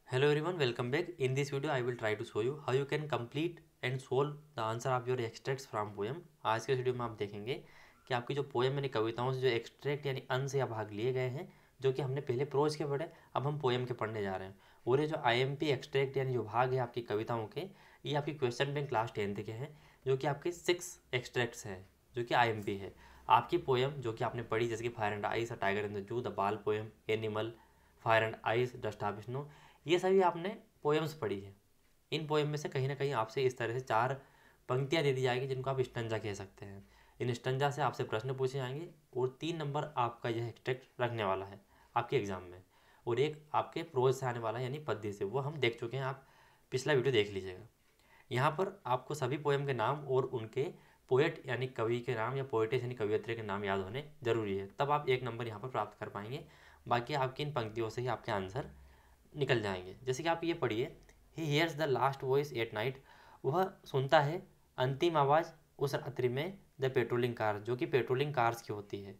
Hello everyone, welcome back. In this video, I will try to show you how you can complete and solve the answer of your extracts from poem. आज के video में आप देखेंगे कि आपकी जो poem यानी कविताओं से जो एक्सट्रैक्ट यानी अंश या भाग लिए गए हैं, जो कि हमने पहले प्रोज के पढ़े, अब हम पोएम के पढ़ने जा रहे हैं। और ये जो IMP एक्सट्रैक्ट यानी जो भाग है आपकी कविताओं के, ये आपकी क्वेश्चन बैंक क्लास 10th के हैं, जो कि आपके 6 एक्सट्रैक्ट्स हैं, जो कि IMP है। आपकी पोएम जो कि आपने पढ़ी, जैसे कि fire and ice, a tiger in the zoo, the ball poem, animal, fire and ice, dust of snow, ये सभी आपने पोएम्स पढ़ी है। इन पोएम में से कहीं ना कहीं आपसे इस तरह से 4 पंक्तियां दे दी जाएगी, जिनको आप स्टंजा कह सकते हैं। इन स्टंजा से आपसे प्रश्न पूछे जाएंगे और 3 नंबर आपका यह एक्सट्रैक्ट रखने वाला है आपके एग्जाम में, और एक आपके प्रोज से आने वाला है यानी पद्य से, वो हम देख चुके हैं। आप पिछला वीडियो देख लीजिएगा। यहाँ पर आपको सभी पोएम के नाम और उनके पोएट यानी कवि के नाम या पोएटेस यानी कवियत्री के नाम याद होने जरूरी है, तब आप 1 नंबर यहाँ पर प्राप्त कर पाएंगे। बाकी आपकी इन पंक्तियों से ही आपके आंसर निकल जाएंगे। जैसे कि आप ये पढ़िए, he hears the last voice at night, वह सुनता है अंतिम आवाज़ उस रात्रि में, द पेट्रोलिंग कार, जो कि पेट्रोलिंग कार्स की होती है,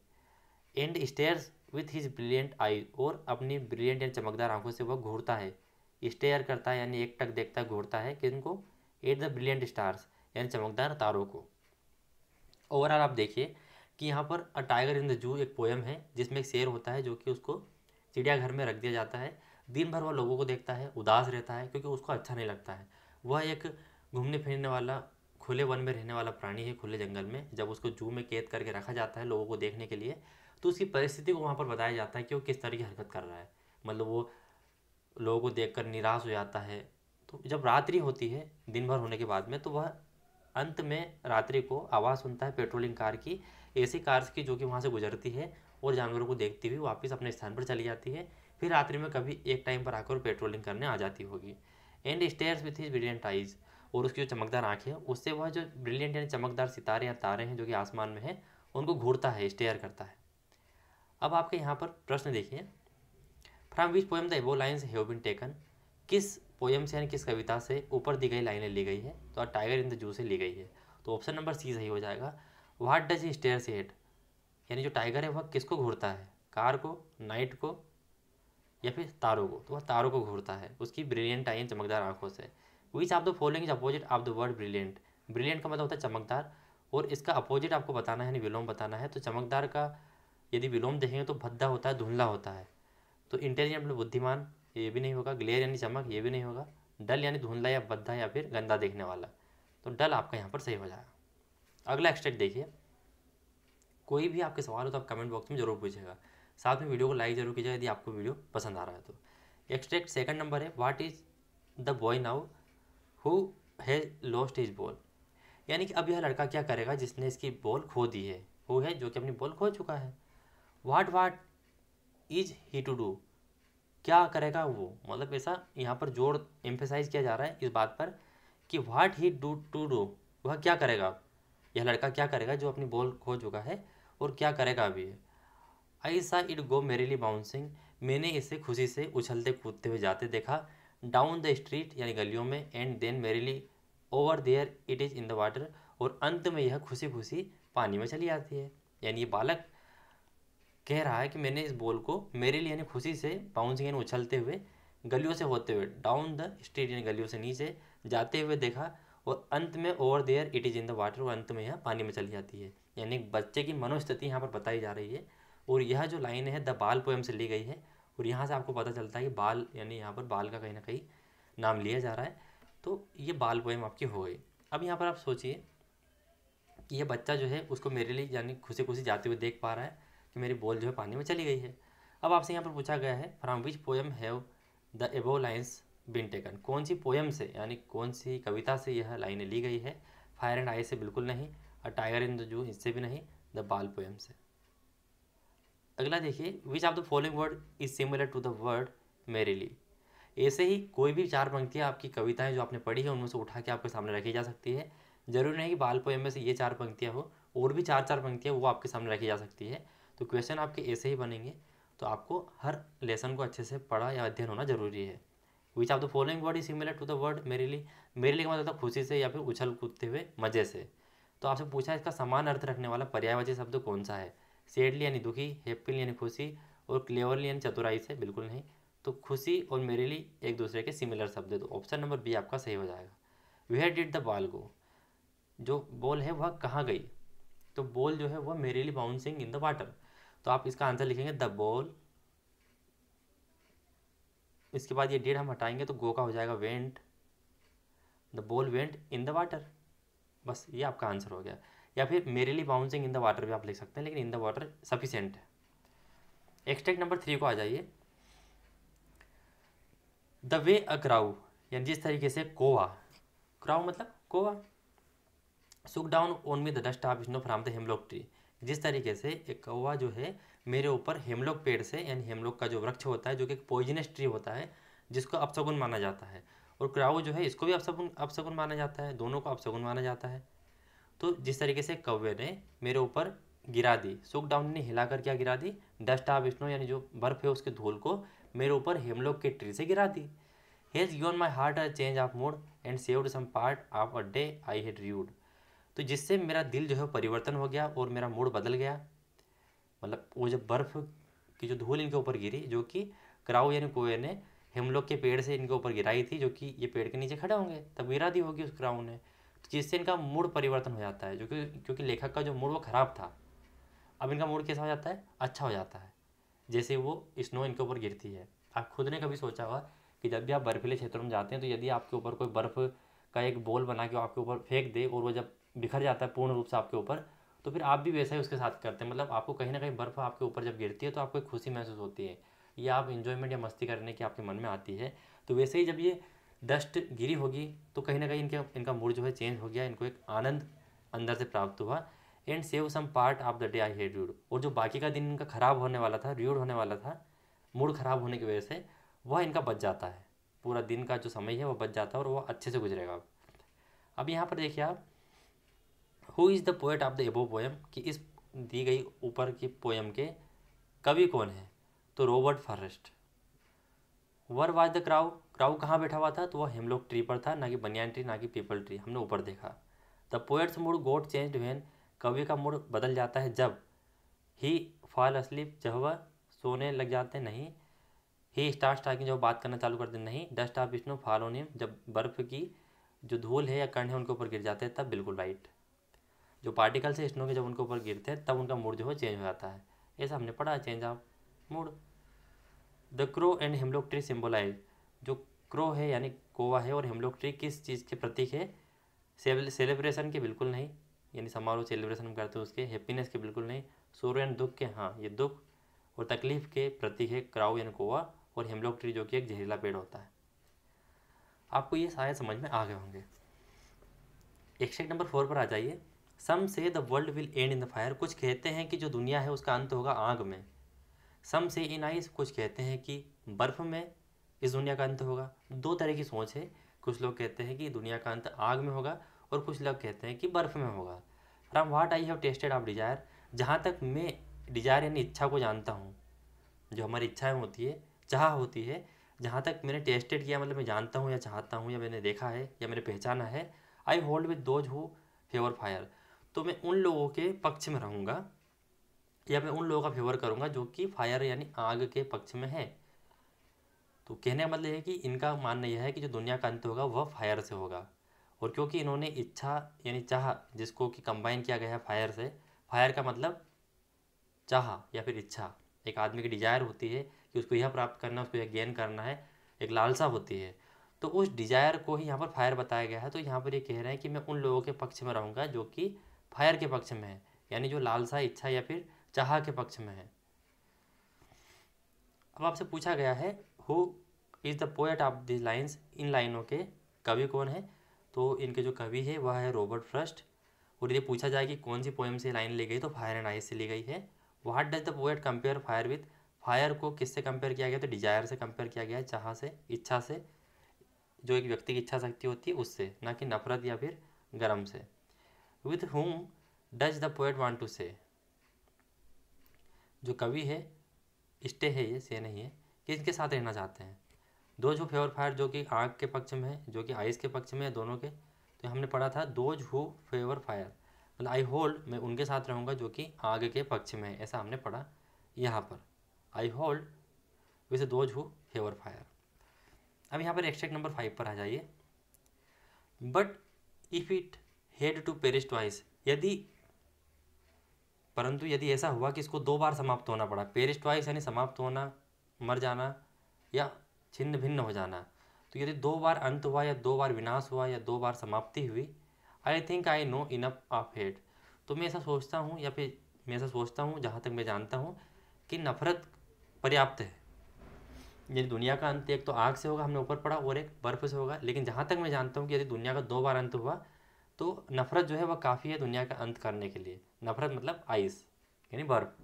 and stairs with his brilliant I, और अपनी ब्रिलियंट यानी चमकदार आंखों से वह घूरता है, स्टेयर करता है यानी एक टक देखता घूरता है किनको, एट द ब्रिलियंट स्टार्स यानी चमकदार तारों को। ओवरऑल आप देखिए कि यहाँ पर अ टाइगर इन द जू एक पोएम है, जिसमें एक शेर होता है जो कि उसको चिड़ियाघर में रख दिया जाता है। दिन भर वह लोगों को देखता है, उदास रहता है क्योंकि उसको अच्छा नहीं लगता है। वह एक घूमने फिरने वाला, खुले वन में रहने वाला प्राणी है, खुले जंगल में। जब उसको जू में कैद करके रखा जाता है लोगों को देखने के लिए, तो उसकी परिस्थिति को वहाँ पर बताया जाता है कि वो किस तरह की हरकत कर रहा है। मतलब वो लोगों को देखकर निराश हो जाता है। तो जब रात्रि होती है दिन भर होने के बाद में, तो वह अंत में रात्रि को आवाज़ सुनता है पेट्रोलिंग कार की, ऐसी कार्स की जो कि वहाँ से गुजरती है और जानवरों को देखती हुई वापस अपने स्थान पर चली जाती है। फिर रात्रि में कभी एक टाइम पर आकर पेट्रोलिंग करने आ जाती होगी। And stairs with his brilliant eyes, और उसकी जो चमकदार आँखें हैं उससे वह जो ब्रिलियंट यानी चमकदार सितारे या तारे हैं जो कि आसमान में है, उनको घूरता है, स्टेयर करता है। अब आपके यहाँ पर प्रश्न देखिए, from which poem the above lines have been taken, किस पोएम से यानी किस कविता से ऊपर दी गई लाइनें ली गई है, तो टाइगर इन द जू से ली गई है। तो ऑप्शन नंबर सी सही हो जाएगा। What does he stairs eight, यानी जो टाइगर है वह किसको घूरता है, कार को, नाइट को, या फिर तारों को। तो वह तारों को घूरता है उसकी ब्रिलियंट आई चमकदार आंखों से। विच of the following is opposite of the word brilliant, brilliant का मतलब होता है चमकदार, और इसका अपोजिट आपको बताना है यानी विलोम बताना है। तो चमकदार का यदि विलोम देखेंगे तो भद्दा होता है, धुंधला होता है। तो इंटेलिजेंट मतलब बुद्धिमान, ये भी नहीं होगा। ग्लेयर यानी चमक, ये भी नहीं होगा। डल यानी धुंधला या भद्दा या फिर गंदा देखने वाला, तो डल आपका यहाँ पर सही हो जाएगा। अगला एक्सट्रैक्ट देखिए। कोई भी आपके सवाल हो तो आप कमेंट बॉक्स में जरूर पूछेगा, साथ में वीडियो को लाइक जरूर कीजिएगा यदि आपको वीडियो पसंद आ रहा है तो। एक्सट्रैक्ट सेकंड नंबर है, what is the boy now who has lost his ball, यानी कि अब यह लड़का क्या करेगा जिसने इसकी बॉल खो दी है। हु है जो कि अपनी बॉल खो चुका है। What is he to do, क्या करेगा वो, मतलब ऐसा यहाँ पर जोर एम्फेसाइज किया जा रहा है इस बात पर कि what he do to do, वह क्या करेगा, यह लड़का क्या करेगा जो अपनी बॉल खो चुका है और क्या करेगा अभी। आई सा इट गो मेरीली बाउंसिंग, मैंने इसे खुशी से उछलते कूदते हुए जाते देखा, डाउन द स्ट्रीट यानी गलियों में, and then merrily over there it is in the water, और अंत में यह खुशी खुशी पानी में चली जाती है। यानी ये बालक कह रहा है कि मैंने इस बॉल को मेरे लिए यानी खुशी से बाउंसिंग यानी उछलते हुए गलियों से होते हुए, डाउन द स्ट्रीट यानी गलियों से नीचे जाते हुए देखा, और अंत में over there it is in the water, और अंत में यह पानी में चली जाती है। यानी एक बच्चे की मनोस्थिति यहाँ पर बताई जा रही है। और यह जो लाइन है द बाल पोएम से ली गई है, और यहाँ से आपको पता चलता है कि बाल यानी यहाँ पर बाल का कहीं ना कहीं नाम लिया जा रहा है। तो ये बाल पोएम आपकी हो गई। अब यहाँ पर आप सोचिए कि ये बच्चा जो है उसको मेरे लिए यानी खुशी खुशी जाते हुए देख पा रहा है कि मेरी बॉल जो है पानी में चली गई है। अब आपसे यहाँ पर पूछा गया है, from which poem have the above lines been taken, कौन सी पोएम से यानी कौन सी कविता से यह लाइनें ली गई है। फायर एंड आई से बिल्कुल नहीं, अ टाइगर इन द जू इससे भी नहीं, द बाल पोएम से। अगला देखिए, which of the following word is similar to the word merrily, ऐसे ही कोई भी 4 पंक्तियाँ आपकी कविताएं जो आपने पढ़ी है उनमें से उठा के आपके सामने रखी जा सकती है। जरूरी नहीं कि बाल पोएम में से ये 4 पंक्तियाँ हो, और भी 4 पंक्तियाँ वो आपके सामने रखी जा सकती है। तो क्वेश्चन आपके ऐसे ही बनेंगे। तो आपको हर लेसन को अच्छे से पढ़ा या अध्ययन होना जरूरी है। Which of the following word is similar to the word merrily, merrily का मतलब था खुशी से या फिर उछल कूदते हुए मजे से। तो आपसे पूछा इसका समान अर्थ रखने वाला पर्यायवाची शब्द कौन सा है। सैडली यानी दुखी, हैप्पीली यानी खुशी, और क्लेवरली यानी चतुराई से बिल्कुल नहीं, तो खुशी और मेरे लिए एक दूसरे के सिमिलर शब्द है, तो ऑप्शन नंबर बी आपका सही हो जाएगा। वेयर डिड द बॉल गो, जो बॉल है वह कहाँ गई, तो बॉल जो है वह मेरे लिए बाउंसिंग इन द वाटर, तो आप इसका आंसर लिखेंगे द बॉल। इसके बाद ये डिड हम हटाएंगे तो गो का हो जाएगा went, the ball went in the water, बस ये आपका आंसर हो गया। या फिर मेरे लिए बाउंसिंग इन द वाटर भी आप लिख सकते हैं, लेकिन इन द वाटर सफिशिएंट है। एक्सट्रैक्ट नंबर 3 को आ जाइए। द वे अ क्राउ, यानी जिस तरीके से कोवा, क्राउ मतलब कोवा, सुक down on me the dust of snow from the hemlock tree, जिस तरीके से एक कौवा जो है मेरे ऊपर हेमलॉक पेड़ से, यानी हेमलॉक का जो वृक्ष होता है जो कि एक पॉइजनस ट्री होता है जिसको अपशगुन माना जाता है, और क्राउ जो है इसको भी अपशगुन माना जाता है, दोनों को अपशगुन माना जाता है। तो जिस तरीके से कौवे ने मेरे ऊपर गिरा दी, सुक डाउन ने हिलाकर क्या गिरा दी, डस्ट ऑफ स्नो यानी जो बर्फ है उसके धूल को मेरे ऊपर हेमलॉक के ट्री से गिरा दी। Has given my heart a change of mood and saved some part of a day I had rued, तो जिससे मेरा दिल जो है परिवर्तन हो गया और मेरा मूड बदल गया। मतलब वो जब बर्फ़ की जो धूल इनके ऊपर गिरी, जो कि क्राउ यानी कोए ने हेमलॉक के पेड़ से इनके ऊपर गिराई थी, जो कि ये पेड़ के नीचे खड़े होंगे तब गिरा दी होगी उस क्राउ ने, तो जिससे इनका मूड परिवर्तन हो जाता है, जो कि क्योंकि लेखक का जो मूड वो ख़राब था, अब इनका मूड कैसा हो जाता है, अच्छा हो जाता है, जैसे वो स्नो इनके ऊपर गिरती है। आप खुद ने कभी सोचा होगा कि जब भी आप बर्फीले क्षेत्रों में जाते हैं तो यदि आपके ऊपर कोई बर्फ़ का एक बॉल बना के आपके ऊपर फेंक दे और वो जब बिखर जाता है पूर्ण रूप से आपके ऊपर, तो फिर आप भी वैसा ही उसके साथ करते हैं। मतलब आपको कहीं ना कहीं बर्फ़ आपके ऊपर जब गिरती है तो आपको एक खुशी महसूस होती है, या आप इन्जॉयमेंट या मस्ती करने की आपके मन में आती है। तो वैसे ही जब ये डस्ट गिरी होगी तो कहीं ना कहीं इनका मूड जो है चेंज हो गया, इनको एक आनंद अंदर से प्राप्त हुआ। And save some part of the day I had rued, और जो बाकी का दिन इनका ख़राब होने वाला था, र्यूड होने वाला था मूड ख़राब होने की वजह से, वह इनका बच जाता है। पूरा दिन का जो समय है वो बच जाता है और वह अच्छे से गुजरेगा। अब यहाँ पर देखिए आप, who is the poet of the एबो पोएम, कि इस दी गई ऊपर की पोएम के कवि कौन है, तो Robert Forest. Where was the crow, crow कहाँ बैठा हुआ था, तो वह हेमलॉक ट्री पर था, ना कि बनियान ट्री, ना कि पीपल ट्री, हमने ऊपर देखा। The poet's mood got changed when, कवि का मूड बदल जाता है जब, ही फॉल अस्लीप, जब वह सोने लग जाते हैं, नहीं, ही स्टार्ट टॉकिंग, जब बात करना चालू कर देते, नहीं, dust of snow fall on him, जब बर्फ़ की जो धूल है या कण है उनके ऊपर गिर जाते हैं तब, बिल्कुल राइट। जो पार्टिकल्स है स्नो के जब उनके ऊपर गिरते हैं तब उनका मूड जो है चेंज हो जाता है, ऐसा हमने पढ़ा है, change of mood. The crow and hemlock tree symbolise, जो क्रो है यानी कोवा है और हेमलॉक ट्री किस चीज़ के प्रतीक है, सेलिब्रेशन के बिल्कुल नहीं, यानी समारोह सेलिब्रेशन हम करते हैं उसके, हैप्पीनेस के बिल्कुल नहीं, सुर एंड दुख के, हाँ ये दुख और तकलीफ के प्रतीक है क्राउ यानी कोवा, और हेमलॉक ट्री जो कि एक जहरीला पेड़ होता है। आपको ये शायद समझ में आ गए होंगे। एक्सट्रैक्ट नंबर 4 पर आ जाइए। सम से the world will and in the fire, कुछ कहते हैं कि जो दुनिया है उसका अंत होगा आग में। सम से इन आइस, कुछ कहते हैं कि बर्फ़ में इस दुनिया का अंत होगा। दो तरह की सोच है, कुछ लोग कहते हैं कि दुनिया का अंत आग में होगा और कुछ लोग कहते हैं कि बर्फ़ में होगा। From what I have tasted of desire, जहाँ तक मैं डिजायर यानी इच्छा को जानता हूँ, जो हमारी इच्छाएं होती है, चाह होती है, जहाँ तक मैंने टेस्टेड किया, मतलब मैं जानता हूँ या चाहता हूँ या मैंने देखा है या मैंने पहचाना है, आई hold with those who favour fire, तो मैं उन लोगों के पक्ष में रहूँगा या मैं उन लोगों का फेवर करूँगा जो कि फायर यानी आग के पक्ष में है। तो कहने का मतलब है कि इनका मानना यह है कि जो दुनिया का अंत होगा वह फायर से होगा, और क्योंकि इन्होंने इच्छा यानी चाह जिसको कि कंबाइन किया गया है फायर से, फायर का मतलब चाह या फिर इच्छा, एक आदमी की डिजायर होती है कि उसको यह प्राप्त करना है, उसको यह गेन करना है, एक लालसा होती है, तो उस डिजायर को ही यहाँ पर फायर बताया गया है। तो यहाँ पर ये कह रहे हैं कि मैं उन लोगों के पक्ष में रहूँगा जो कि फायर के पक्ष में है, यानी जो लालसा इच्छा या फिर चाह के पक्ष में है। अब आपसे पूछा गया है who is the poet of this lines, इन लाइनों के कवि कौन है, तो इनके जो कवि है वह है रॉबर्ट फ्रस्ट। और ये पूछा जाए कि कौन सी पोएम से लाइन ली गई, तो फायर एंड आइस से ली गई है। What does the poet compare fire with, fire को किससे कंपेयर किया गया, तो डिजायर से कंपेयर किया गया है, चाह से, इच्छा से, जो एक व्यक्ति की इच्छा शक्ति होती है उससे, ना कि नफरत या फिर गर्म से। With whom does the poet want to say, जो कवि है, स्टे है ये से नहीं है, कि इनके साथ रहना चाहते हैं। दो जो फेवर फायर जो कि आग के पक्ष में है, जो कि आइस के पक्ष में है, दोनों के, तो हमने पढ़ा था दोज हु फेवर फायर, मतलब आई होल्ड, मैं उनके साथ रहूँगा जो कि आग के पक्ष में है, ऐसा हमने पढ़ा यहाँ पर। I hold with those who favour fire. अब यहाँ पर एक्सट्रैक्ट नंबर 5 पर आ जाइए। But if it had to perish twice, परंतु यदि ऐसा हुआ कि इसको 2 बार समाप्त होना पड़ा, पेरिश ट्वाइस यानी समाप्त होना, मर जाना या छिन्न भिन्न हो जाना, तो यदि 2 बार अंत हुआ या 2 बार विनाश हुआ या 2 बार समाप्ति हुई, I think I know enough of hate, तो मैं ऐसा सोचता हूँ या फिर मैं ऐसा सोचता हूँ, जहाँ तक मैं जानता हूँ कि नफरत पर्याप्त है। यदि दुनिया का अंत एक तो आग से होगा, हमने ऊपर पढ़ा, और एक बर्फ से होगा, लेकिन जहाँ तक मैं जानता हूँ कि यदि दुनिया का 2 बार अंत हुआ तो नफरत जो है वह काफ़ी है दुनिया का अंत करने के लिए। नफरत मतलब आइस यानी बर्फ।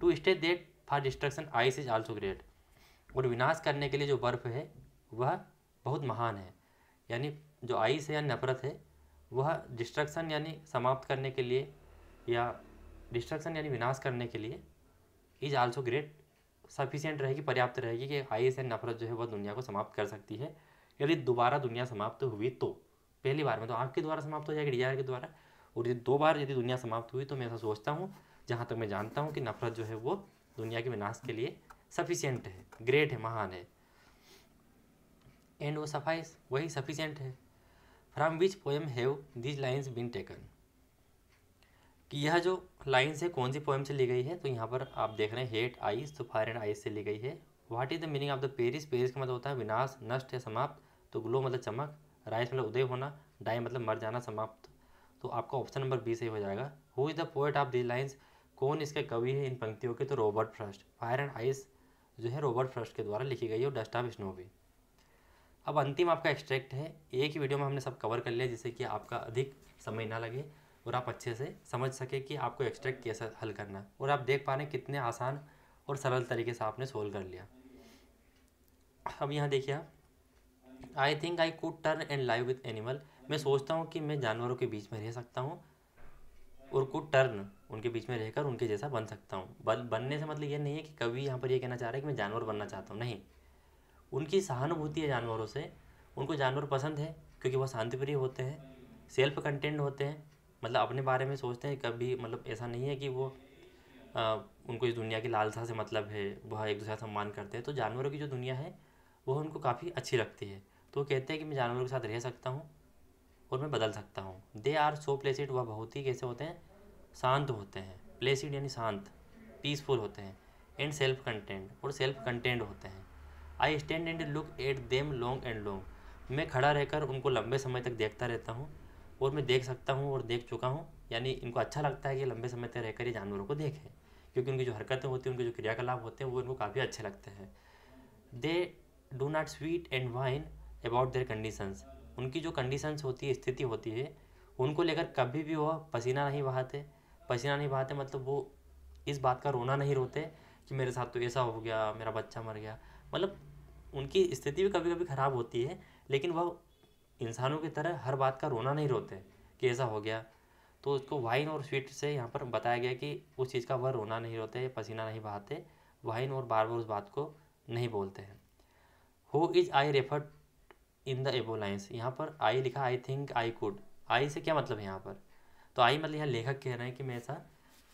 To say that for destruction ice is also great, और विनाश करने के लिए जो बर्फ है वह बहुत महान है। यानी जो आइस है या नफरत है वह डिस्ट्रक्शन यानी समाप्त करने के लिए, या डिस्ट्रक्शन यानी विनाश करने के लिए, इज आल्सो ग्रेट सफिशिएंट रहेगी, पर्याप्त रहेगी कि आइस या नफरत जो है वह दुनिया को समाप्त कर सकती है। यदि दोबारा दुनिया समाप्त हुई तो, पहली बार में तो आग के द्वारा समाप्त हो जाएगी, डिजायर के द्वारा, और यदि 2 बार यदि दुनिया समाप्त हुई तो मैं ऐसा सोचता हूँ, जहाँ तक मैं जानता हूँ कि नफरत जो है वो दुनिया के विनाश के लिए सफिशिएंट है, ग्रेट है, महान है। एंड वो सफाइस वही सफिशिएंट है। From which poem have these lines been taken, कि यह जो लाइन्स है कौन सी पोएम से ली गई है, तो यहाँ पर आप देख रहे हैं हेट आइस, तो फायर एंड आइस से ली गई है। What is the meaning of the Paris, Paris का मतलब होता है विनाश, नष्ट या समाप्त, तो ग्लो मतलब चमक, राइस मतलब उदय होना, डाई मतलब मर जाना, समाप्त, तो आपका ऑप्शन नंबर बी सही हो जाएगा। Who is the poet of these lines, कौन इसके कवि है इन पंक्तियों के, तो Robert Frost. Fire and ice जो है रॉबर्ट फ्रॉस्ट के द्वारा लिखी गई है, और डस्ट ऑफ स्नो भी। अब अंतिम आपका एक्सट्रैक्ट है, एक ही वीडियो में हमने सब कवर कर लिया जिससे कि आपका अधिक समय ना लगे और आप अच्छे से समझ सके कि आपको एक्सट्रैक्ट कैसे हल करना है, और आप देख पा रहे हैं कितने आसान और सरल तरीके से आपने सोल्व कर लिया। अब यहाँ देखिए आप, I think I could turn and live with animal, मैं सोचता हूँ कि मैं जानवरों के बीच में रह सकता हूँ, और कुड टर्न उनके बीच में रहकर उनके जैसा बन सकता हूँ। बनने से मतलब ये नहीं है कि कभी यहाँ पर ये कहना चाह रहा है कि मैं जानवर बनना चाहता हूँ, नहीं, उनकी सहानुभूति है जानवरों से, उनको जानवर पसंद है क्योंकि वह शांतिप्रिय होते हैं, सेल्फ कंटेंट होते हैं, मतलब अपने बारे में सोचते हैं, कभी मतलब ऐसा नहीं है कि वो उनको इस दुनिया की लालसा से मतलब है, वह एक दूसरे का सम्मान करते हैं। तो जानवरों की जो दुनिया है वह उनको काफ़ी अच्छी लगती है, तो वो कहते हैं कि मैं जानवरों के साथ रह सकता हूँ और मैं बदल सकता हूँ। दे आर सो प्लेसिड, वह बहुत ही कैसे होते हैं, शांत होते हैं, प्लेसिड यानी शांत, पीसफुल होते हैं, एंड सेल्फ कंटेंट, और सेल्फ कंटेंट होते हैं। I stand and look at them long and long, मैं खड़ा रहकर उनको लंबे समय तक देखता रहता हूँ, और मैं देख सकता हूँ और देख चुका हूँ, यानी इनको अच्छा लगता है कि लंबे समय तक रहकर ये जानवरों को देखें, क्योंकि उनकी जो हरकतें होती हैं, उनके जो क्रियाकलाप होते हैं वो इनको काफ़ी अच्छे लगते हैं। They do not sweet and wine about their conditions, उनकी जो कंडीशंस होती है, स्थिति होती है, उनको लेकर कभी भी वह पसीना नहीं बहाते। पसीना नहीं बहाते मतलब वो इस बात का रोना नहीं रोते कि मेरे साथ तो ऐसा हो गया, मेरा बच्चा मर गया, मतलब उनकी स्थिति भी कभी कभी ख़राब होती है, लेकिन वह इंसानों की तरह हर बात का रोना नहीं रोते कि ऐसा हो गया। तो उसको वाइन और स्वीट से यहाँ पर बताया गया कि उस चीज़ का वह रोना नहीं रोते, पसीना नहीं बहाते, वाइन और बार बार उस बात को नहीं बोलते हैं। Who is I refer in the above lines, यहाँ पर आई लिखा, आई थिंक आई कुड, आई से क्या मतलब है यहाँ पर, तो आई मतलब यहाँ लेखक कह रहे हैं कि मैं ऐसा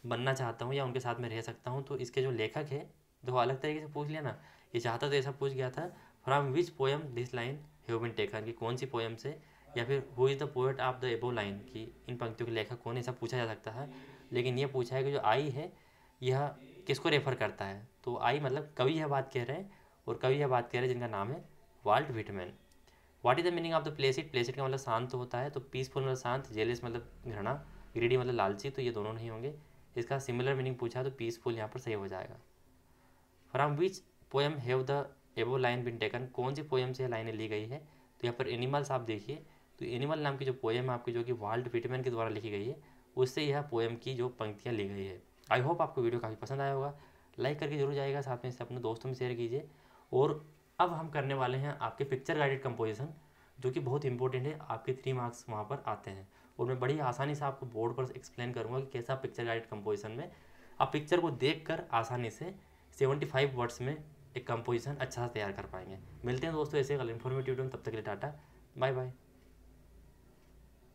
बनना चाहता हूँ या उनके साथ में रह सकता हूँ। तो इसके जो लेखक है देखो अलग तरीके से पूछ लिया ना, ये चाहता तो ऐसा पूछ गया था, from which poem this line have been taken, कि कौन सी पोएम से, या फिर who is the poet of the above line, कि इन पंक्तियों के लेखक कौन, ऐसा पूछा जा सकता है। लेकिन ये पूछा है कि जो आई है यह किसको रेफर करता है, तो आई मतलब कवि यह बात कह रहे हैं, और कवि यह बात कह रहे हैं जिनका नाम है Walt Whitman. What is the meaning of the placid, placid का मतलब शांत होता है, तो पीसफुल मतलब शांत, जेलिस मतलब घृणा, ग्रीडी मतलब लालची, तो ये दोनों नहीं होंगे। इसका सिमिलर मीनिंग पूछा तो पीसफुल यहाँ पर सही हो जाएगा। From which poem have the above line been taken, कौन सी पोएम से लाइनें ली गई है, तो यहाँ पर एनिमल्स आप देखिए, तो एनिमल नाम की जो पोएम है आपकी, जो कि वाल्ट व्हिटमैन के द्वारा लिखी गई है, उससे यह पोएम की जो पंक्तियाँ ली गई है। आई होप आपको वीडियो काफ़ी पसंद आया होगा, लाइक करके जरूर जाएगा, साथ में इसे अपने दोस्तों में शेयर कीजिए। और अब हम करने वाले हैं आपके पिक्चर गाइडेड कंपोजिशन, जो कि बहुत इंपॉर्टेंट है, आपके 3 मार्क्स वहाँ पर आते हैं, और मैं बड़ी आसानी से आपको बोर्ड पर एक्सप्लेन करूँगा कि कैसा पिक्चर गाइडेड कंपोजिशन में आप पिक्चर को देखकर आसानी से 75 वर्ड्स में एक कंपोजिशन अच्छा सा तैयार कर पाएंगे। मिलते हैं दोस्तों ऐसे कल इन्फॉर्मेटिव वीडियो में, तब तक के लिए टाटा बाय बाय।